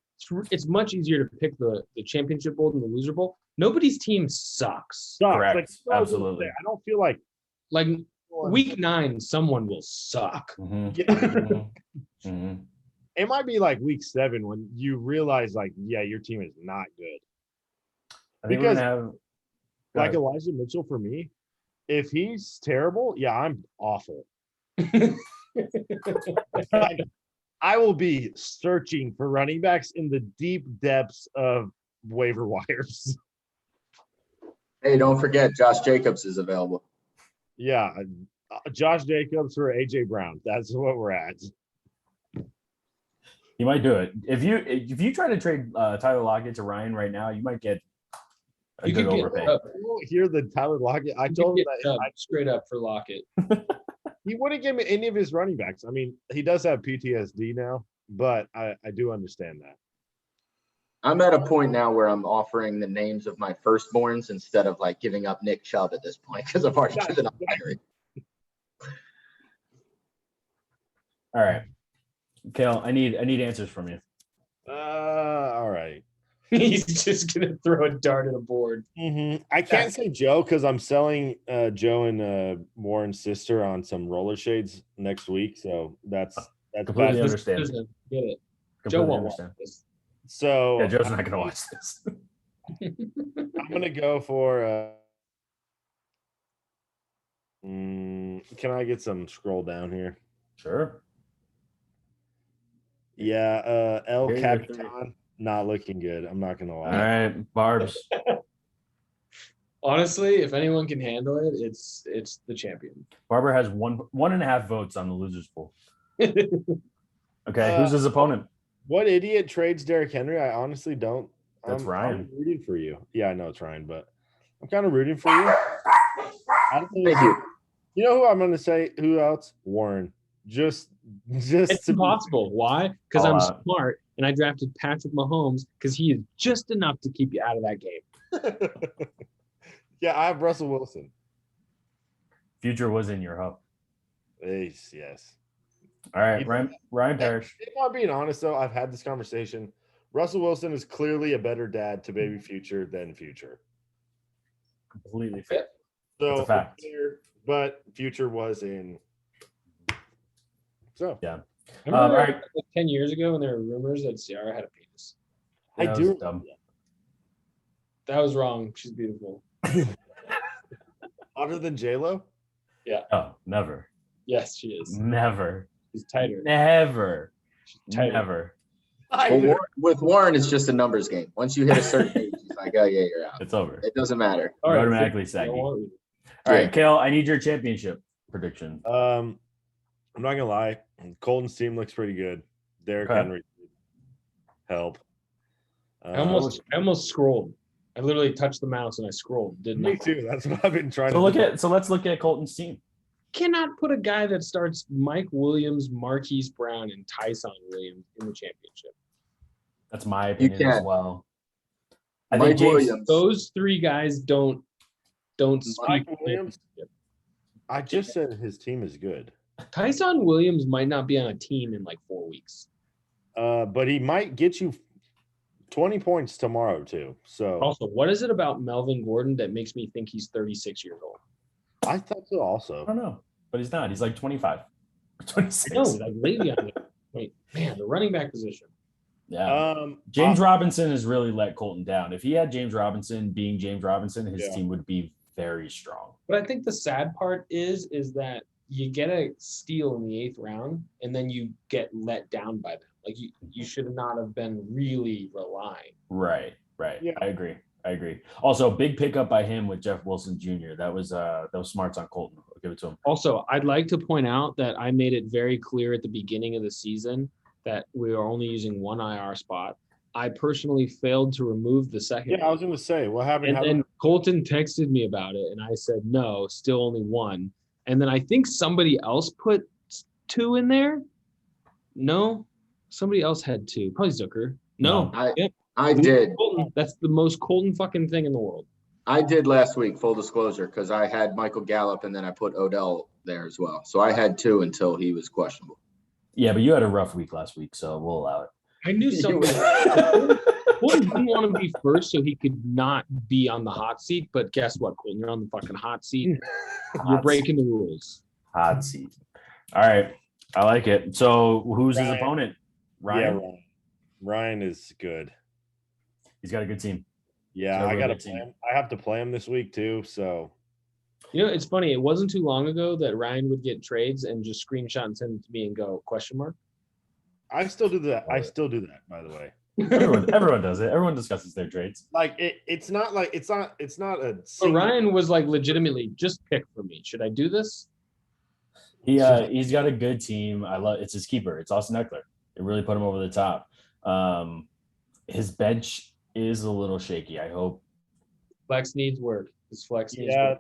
It's much easier to pick the championship bowl than the loser bowl. Nobody's team sucks. Correct. Like, Absolutely. I don't feel like Week 9, someone will suck. Mhm. Yeah. Mhm. It might be like week 7 when you realize like, yeah, your team is not good. I think Because- we're gonna have Like Elijah Mitchell for me, if he's terrible, yeah, I'm awful. Like, I will be searching for running backs in the deep depths of waiver wires. Hey, don't forget Josh Jacobs is available. Yeah, Josh Jacobs or AJ Brown. That's what we're at. you might do it. If you try to trade Tyler Lockett to Ryan right now, you might get a You good could get overpay. You won't hear the Tyler Lockett. I You told him get that dubbed straight up for Lockett. he wouldn't give me any of his running backs. I mean, he does have PTSD now, but I do understand that. I'm at a point now where I'm offering the names of my firstborns instead of like giving up Nick Chubb at this point because I've already given up Henry. All right, Kale, I need answers from you. All right. He's just gonna throw a dart at a board. I can't say Joe because I'm selling Joe and Warren's sister on some roller shades next week. So that's Completely bad. understand. Get it. Completely Joe won't watch understand. this. So Yeah, Joe's not gonna watch this. I'm gonna go for. Can I get some scroll down here? Sure. Yeah, El Here's your Capitan not looking good. I'm not gonna All lie. right, Barbs. Honestly, if anyone can handle it, it's the champion. Barber has 1.5 votes on the losers pool. Okay, who's his opponent? What idiot trades Derrick Henry? I honestly don't. That's Ryan. I'm rooting for you. Yeah, I know it's Ryan, but I'm kind of rooting for you. I don't think Thank you. You know who I'm gonna say? Who else? Warren. Just It's impossible. Why? Because All I'm out. smart and I drafted Patrick Mahomes because he is just enough to keep you out of that game. Yeah, I have Russell Wilson. Future was in your hub. Yes. All right, Even- Ryan Parrish. If I'm being honest, though, I've had this conversation. Russell Wilson is clearly a better dad to baby Future than Future. Completely fair. So, That's a fact. but Future was in. So Yeah. Remember all right. like 10 years ago when there were rumors that Ciara had a penis? I That do. was dumb. That was wrong. She's beautiful. Other than J-Lo? Oh, never. Yes, she is. Never. She's tighter. Never. She's tighter. Never. Well, with Warren, it's just a numbers game. Once you hit a certain age, it's like, oh yeah, you're out. It's over. It doesn't matter. All right, Automatically I saggy. want you. All right, Kale, I need your championship prediction. I'm not gonna lie. Colton's team looks pretty good. Derrick Okay. Henry, help. I almost scrolled. I literally touched the mouse and I scrolled. Did Me not. too. That's what I've been trying So to do. let's look at Colton's team. Cannot put a guy that starts Mike Williams, Marquise Brown, and Tyson Williams in the championship. That's my opinion as can. well. I Mike think James, Williams. Those three guys don't Don't speak. Mike Williams. I just said his team is good. Tyson Williams might not be on a team in like 4 weeks. But he might get you 20 points tomorrow too. So also, what is it about Melvin Gordon that makes me think he's 36 years old? I thought so also. I don't know, but he's not. He's like 25, 26. I know, like lately on the wait, man, the running back position. Yeah. James Robinson has really let Colton down. If he had James Robinson being James Robinson, his team would be very strong. But I think the sad part is that you get a steal in the 8th round and then you get let down by them. Like you should not have been really relying. Right. Yeah. I agree. Also, big pickup by him with Jeff Wilson Jr. That was smarts on Colton. I'll give it to him. Also, I'd like to point out that I made it very clear at the beginning of the season that we are only using one IR spot. I personally failed to remove the second. Yeah, I was going to say, what happened? And then Colton texted me about it, and I said, no, still only one. And then I think somebody else put 2 in there. No, somebody else had 2. Probably Zucker. No. I did. Colton. That's the most Colton fucking thing in the world. I did last week, full disclosure, because I had Michael Gallup, and then I put Odell there as well. So I had 2 until he was questionable. Yeah, but you had a rough week last week, so we'll allow it. I knew something. Colton didn't want to be first so he could not be on the hot seat. But guess what, Colton? You're on the fucking hot seat. You're breaking the rules. Hot seat. All right. I like it. So who's his opponent? Ryan? Yeah, Ryan is good. He's got a good team. Yeah, I got to play him. I have to play him this week too. So, you know, it's funny. It wasn't too long ago that Ryan would get trades and just screenshot and send it to me and go, question mark. I still do that. By the way. Everyone does it. Everyone discusses their trades. Like it's not a. So Ryan was like, legitimately, just pick for me. Should I do this? He's got a good team. It's his keeper. It's Austin Eckler. It really put him over the top. His bench is a little shaky. I hope flex needs work. His flex needs work.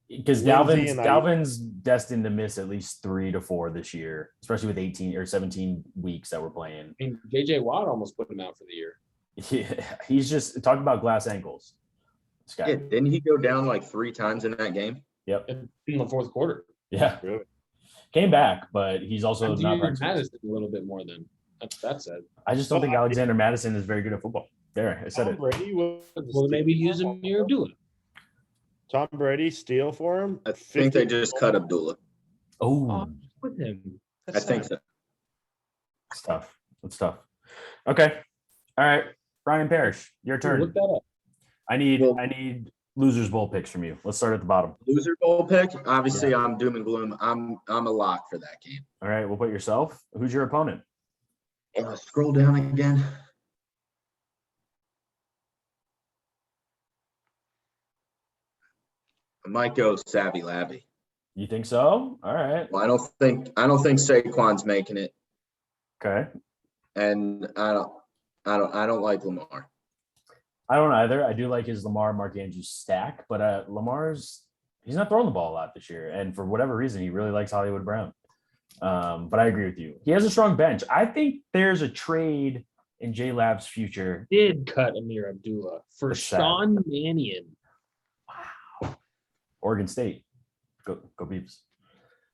Because Dalvin's destined to miss at least 3 to 4 this year, especially with 18 or 17 weeks that we're playing. And JJ Watt almost put him out for the year. Yeah, he's just talking about glass ankles. This guy. Yeah, didn't he go down like 3 times in that game? Yep. In the 4th quarter. Yeah. Really? Came back, but he's also not Madison a little bit more than that said. I just don't think Alexander Madison is very good at football. There, I said it. Well, maybe use Amir Abdullah. Tom Brady steal for him? I think they just cut Abdullah. Oh, with him. I think so. It's tough. It's tough. Okay. All right. Brian Parrish, your turn. Look that up. I need losers bowl picks from you. Let's start at the bottom. Loser bowl pick? Obviously, I'm doom and gloom. I'm a lock for that game. All right. We'll put yourself. Who's your opponent? Scroll down again. I might go Savvy Labby. You think so? All right. Well, I don't think Saquon's making it, Okay. and I don't like Lamar. I don't either. I do like his Mark Andrews stack, but he's not throwing the ball a lot this year, and for whatever reason, he really likes Hollywood Brown. But I agree with you. He has a strong bench. I think there's a trade in J Lab's future. Did cut Amir Abdullah for Sean Mannion. Wow. Oregon State. Go Beavs.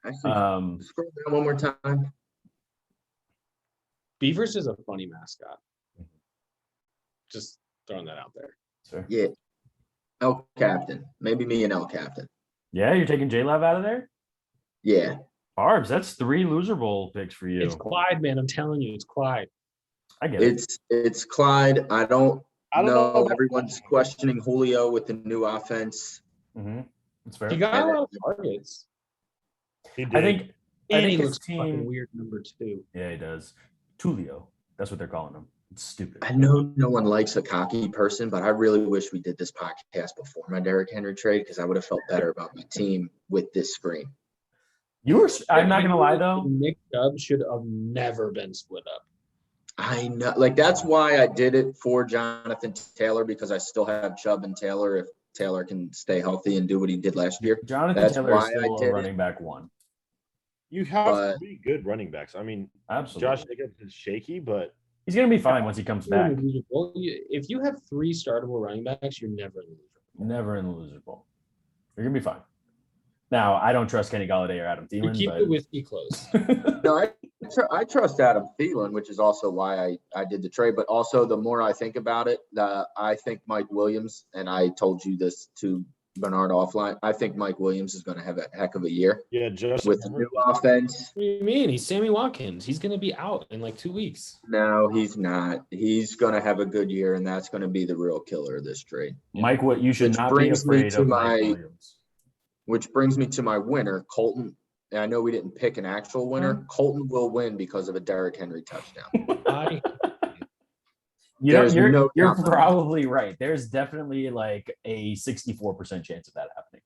Actually, scroll down one more time. Beavers is a funny mascot. Just throwing that out there. Sure. Yeah. L captain. Maybe me and L captain. Yeah, you're taking J-Lab out of there? Yeah. Barbs, that's 3 loser bowl picks for you. It's Clyde, man. I'm telling you, it's Clyde. I get it. It's Clyde. I don't know. Everyone's questioning Julio with the new offense. Mm-hmm. That's fair. He got a lot of targets. I think he his looks fucking weird number 2. Yeah, he does. Tulio. That's what they're calling him. It's stupid. I know no one likes a cocky person, but I really wish we did this podcast before my Derrick Henry trade because I would have felt better about my team with this screen. I'm not gonna lie though. Nick Chubb should have never been split up. I know, like that's why I did it for Jonathan Taylor because I still have Chubb and Taylor if Taylor can stay healthy and do what he did last year. Jonathan Taylor is still a running back 1. You have 3 good running backs. I mean, absolutely. Josh Jacobs is shaky, but he's gonna be fine once he comes back. If you have 3 startable running backs, you're never in the loser bowl. Never in the loser bowl. You're gonna be fine. Now, I don't trust Kenny Golladay or Adam Thielen. Keep the whiskey close. No, I trust Adam Thielen, which is also why I did the trade. But also, the more I think about it, I think Mike Williams, and I told you this to Bernard offline, I think Mike Williams is going to have a heck of a year. Yeah, just with the new offense. What do you mean? He's Sammy Watkins. He's going to be out in like 2 weeks. No, he's not. He's going to have a good year, and that's going to be the real killer of this trade. Mike, what you should not be afraid of Mike Williams. Which brings me to my winner, Colton. And I know we didn't pick an actual winner. Colton will win because of a Derrick Henry touchdown. You're probably right. There's definitely like a 64% chance of that happening.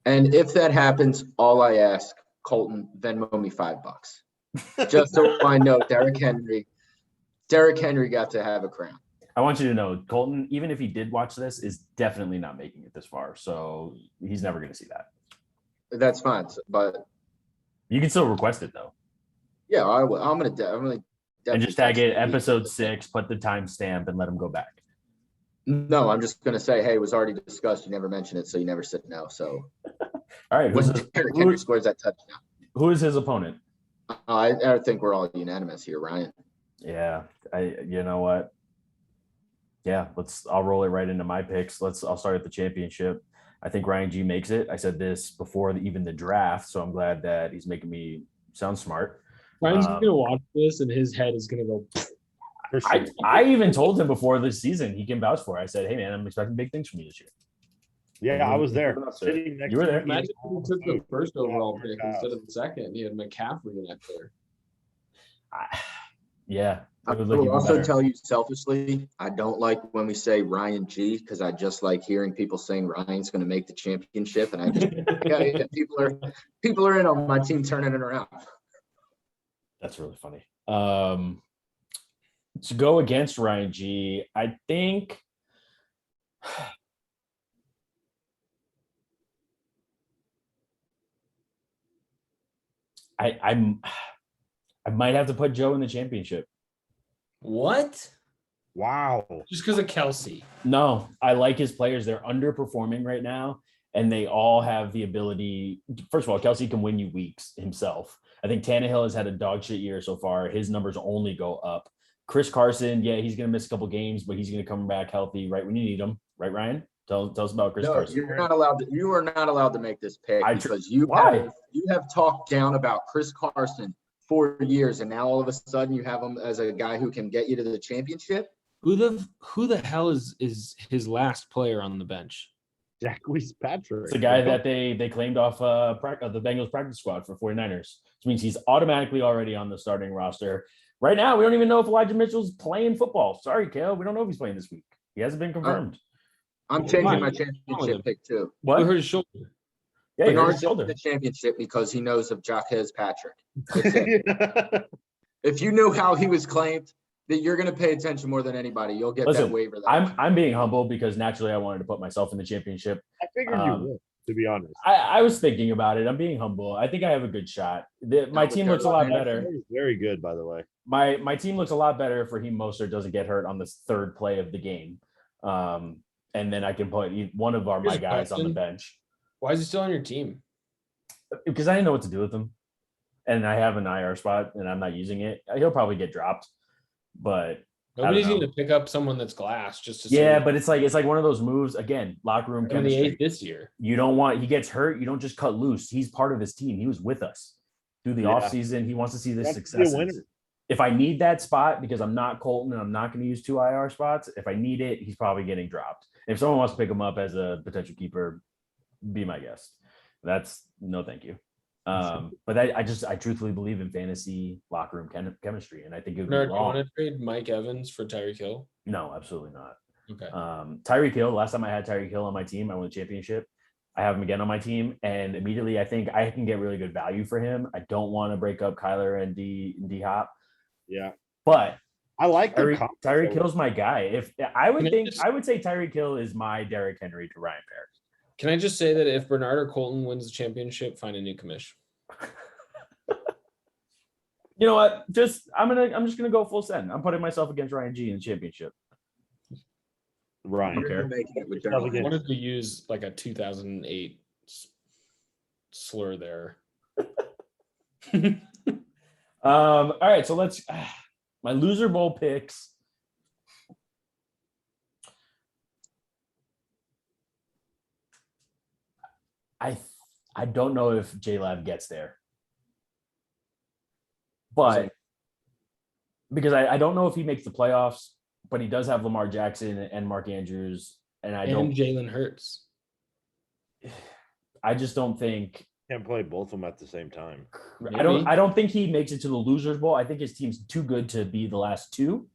And if that happens, all I ask, Colton, Venmo me $5. Just so I know Derrick Henry got to have a crown. I want you to know, Colton, even if he did watch this, is definitely not making it this far. So he's never going to see that. That's fine. But you can still request it though. Yeah, I will. I'm gonna and just tag it episode 6, put the timestamp, and let him go back. No, I'm just gonna say, hey, it was already discussed. You never mentioned it, so you never said no. So, all right. When Derrick Henry scores that touchdown, who is his opponent? I think we're all unanimous here, Ryan. Yeah, you know what? Yeah, I'll roll it right into my picks. I'll start at the championship. I think Ryan G makes it. I said this before even the draft, so I'm glad that he's making me sound smart. Ryan's gonna watch this and his head is gonna go. I even told him before this season, he can vouch for it. I said, hey man, I'm expecting big things from you this year. Yeah, I was there. Sitting next you were there. Imagine if he took the first overall pick instead of the second. He had McCaffrey in that there. Yeah. I will also tell you selfishly, I don't like when we say Ryan G because I just like hearing people saying Ryan's going to make the championship, and I just people are in on my team turning it around. That's really funny. To go against Ryan G, I think I might have to put Joe in the championship. What? Wow. Just because of Kelsey. No, I like his players. They're underperforming right now, and they all have the ability. First of all, Kelsey can win you weeks himself. I think Tannehill has had a dog shit year so far. His numbers only go up. Chris Carson, yeah, he's going to miss a couple games, but he's going to come back healthy right when you need him. Right, Ryan? Tell us about Chris Carson. You are not allowed to make this pick because you have talked down about Chris Carson 4 years, and now all of a sudden you have him as a guy who can get you to the championship. Who the hell is his last player on the bench? Jacquees Patrick. It's the guy that they claimed off the Bengals practice squad for 49ers, which means he's automatically already on the starting roster. Right now, we don't even know if Elijah Mitchell's playing football. Sorry, Kale. We don't know if he's playing this week. He hasn't been confirmed. I'm changing my championship pick too. What? He hurt his shoulder. Yeah, Bernard's in the championship because he knows of Jacquez Patrick. If you knew how he was claimed, that you're going to pay attention more than anybody. You'll get that waiver. I'm being humble because naturally I wanted to put myself in the championship. I figured you would, to be honest. I was thinking about it. I'm being humble. I think I have a good shot. My team looks a lot better. Very good, by the way. My team looks a lot better if Raheem Mostert doesn't get hurt on the third play of the game. And then I can put one of my guys on the bench. Why is he still on your team? Because I didn't know what to do with him. And I have an IR spot and I'm not using it. He'll probably get dropped. But nobody's going to pick up someone that's glass just to but it's like one of those moves again, locker room chemistry. This year. You don't want he gets hurt, you don't just cut loose. He's part of his team. He was with us through the offseason. He wants to see this success. If I need that spot because I'm not Colton and I'm not going to use 2 IR spots, if I need it, he's probably getting dropped. If someone wants to pick him up as a potential keeper, be my guest. That's no thank you. But I truthfully believe in fantasy locker room chemistry, and I think it would be wrong. Do you want to trade Mike Evans for Tyreek Hill? No, absolutely not. Okay. Tyreek Hill. Last time I had Tyreek Hill on my team, I won the championship. I have him again on my team, and immediately I think I can get really good value for him. I don't want to break up Kyler and D Hop. Yeah, but I like Tyreek Hill's my guy. If I would say Tyreek Hill is my Derrick Henry to Ryan Parrish. Can I just say that if Bernard or Colton wins the championship, find a new commish? You know what? I'm just gonna go full send. I'm putting myself against Ryan G in the championship. Ryan, I wanted to use like a 2008 slur there. All right, so let's my loser bowl picks. I don't know if J-Lab gets there. But because I don't know if he makes the playoffs, but he does have Lamar Jackson and Mark Andrews, and Jalen Hurts. I just don't think can't play both of them at the same time. Maybe. I don't think he makes it to the Losers Bowl. I think his team's too good to be the last two,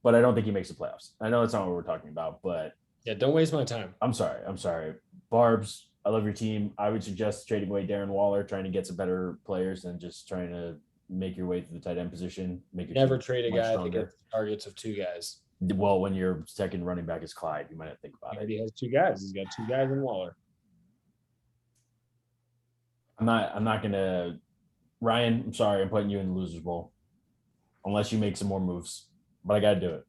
but I don't think he makes the playoffs. I know that's not what we're talking about, but yeah, don't waste my time. I'm sorry. Barbs, I love your team. I would suggest trading away Darren Waller, trying to get some better players than just trying to make your way to the tight end position. Never trade a guy that gets targets of two guys. Well, when your second running back is Clyde, you might have to think about it. He has two guys. He's got two guys in Waller. I'm not gonna. Ryan, I'm sorry, I'm putting you in the Losers Bowl, unless you make some more moves. But I gotta do it.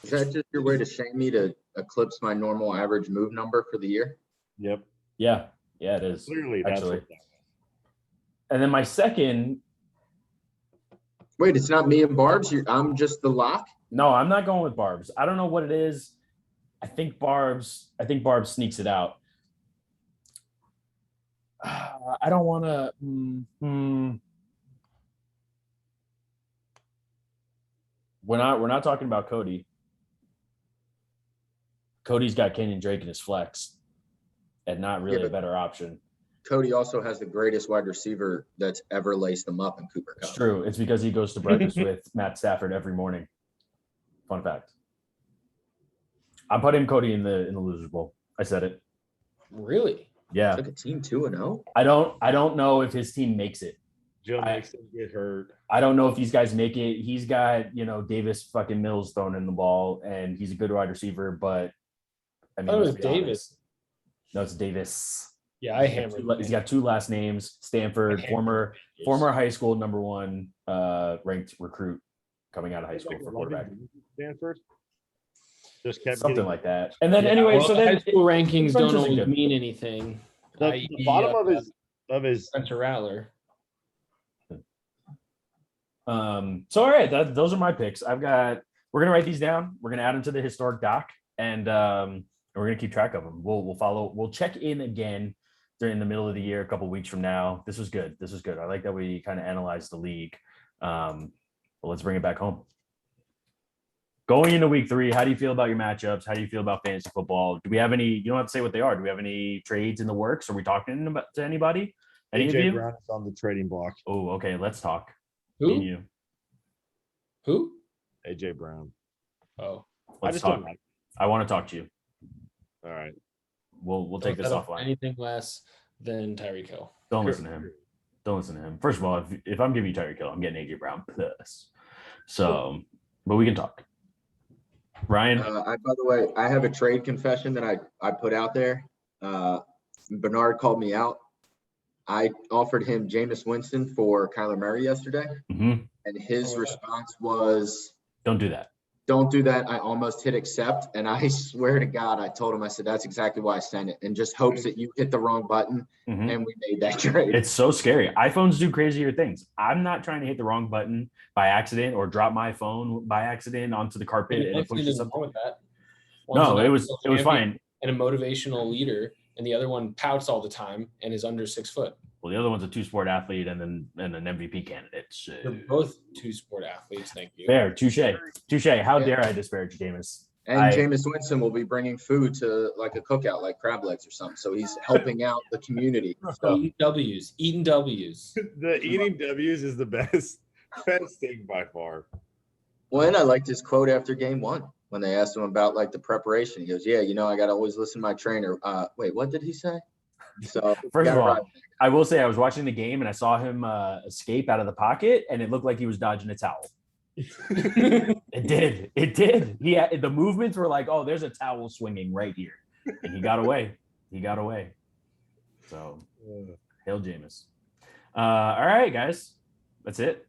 Is that just your way to shame me to eclipse my normal average move number for the year? Yep. Yeah, it is. Clearly, that's actually. what that was. And then my second. Wait, it's not me and Barb's. I'm just the lock. No, I'm not going with Barb's. I don't know what it is. I think Barb's sneaks it out. I don't want to. We're not talking about Cody. Cody's got Kenyon Drake in his flex, and not really a better option. Cody also has the greatest wide receiver that's ever laced them up in Cooper Kupp. It's true. It's because he goes to breakfast with Matt Stafford every morning. Fun fact. I'm putting Cody in the Losers Bowl. I said it. Really? Yeah. It's like a team 2-0. I don't know if his team makes it. Joe Mixon get hurt. I don't know if these guys make it. He's got, Davis fucking Mills throwing in the ball, and he's a good wide receiver, but I mean, it was Davis. No, it's Davis. Yeah, I hammered. He's got two last names. Stanford, former high school number one ranked recruit coming out of high school for quarterback. Stanford. Just kept something like that. And then anyway, so then high school rankings don't always mean anything. The bottom of his Spencer Rattler. So all right, those are my picks. We're gonna write these down. We're gonna add them to the historic doc, and we're gonna keep track of them. We'll check in again during the middle of the year, a couple weeks from now. This was good. I like that we kind of analyzed the league. But let's bring it back home. Going into week 3, how do you feel about your matchups? How do you feel about fantasy football? Do we have any? You don't have to say what they are. Do we have any trades in the works? Are we talking to anybody? Any AJ of you? Brown is on the trading block. Oh, okay. Let's talk. Who? AJ Brown. Oh, let's talk. I want to talk to you. All right. We'll take this offline. Anything less than Tyreek Hill. Don't listen to him. First of all, if I'm giving you Tyreek Hill, I'm getting AJ Brown plus. So, but we can talk. Ryan? By the way, I have a trade confession that I put out there. Bernard called me out. I offered him Jameis Winston for Kyler Murray yesterday, and his response was, "Don't do that. Don't do that." I almost hit accept, and I swear to God, I told him, I said, "That's exactly why I sent it," and just hopes that you hit the wrong button, and we made that trade. It's so scary. iPhones do crazier things. I'm not trying to hit the wrong button by accident or drop my phone by accident onto the carpet and it pushes something. With that. No, it was fine. And a motivational leader, and the other one pouts all the time and is under 6 foot. Well, the other one's a 2-sport athlete and an MVP candidate. So. They're both 2-sport athletes. Thank you. Fair, touche. How dare I disparage Jameis? And Jameis Winston will be bringing food to like a cookout, like crab legs or something. So he's helping out the community. So. Eating W's. The eating W's is the best thing by far. Well, and I liked his quote after game 1 when they asked him about like the preparation. He goes, "Yeah, I got to always listen to my trainer." Wait, what did he say? So first of all, I will say I was watching the game and I saw him escape out of the pocket, and it looked like he was dodging a towel. It did. The movements were like, "Oh, there's a towel swinging right here," and he got away. So, hail Jameis. All right, guys, that's it.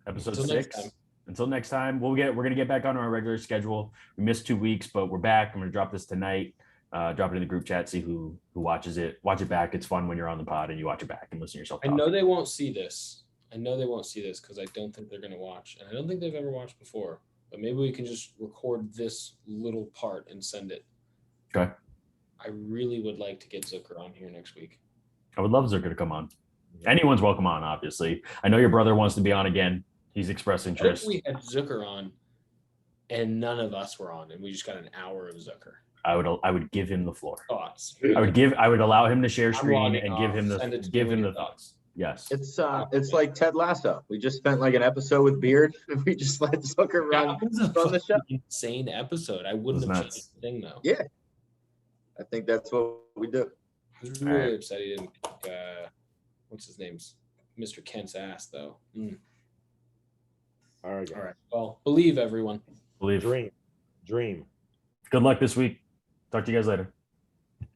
Episode 6. Until next time, we're gonna get back on our regular schedule. We missed 2 weeks, but we're back. I'm gonna drop this tonight. Drop it in the group chat. See who watches it. Watch it back. It's fun when you're on the pod and you watch it back and listen to yourself talk. I know they won't see this. Because I don't think they're going to watch. And I don't think they've ever watched before. But maybe we can just record this little part and send it. Okay. I really would like to get Zucker on here next week. I would love Zucker to come on. Anyone's welcome on, obviously. I know your brother wants to be on again. He's expressed interest. We had Zucker on, and none of us were on, and we just got an hour of Zucker. I would give him the floor. Thoughts? I would allow him to share screen and give him the thoughts. Yes. It's like Ted Lasso. We just spent like an episode with Beard. We just let Zucker run the show. Insane episode. I wouldn't have changed the thing though. Yeah. I think that's what we do. I was really upset he didn't what's his name's Mr. Kent's ass though. All right. Well, believe everyone. Believe. Dream. Good luck this week. Talk to you guys later.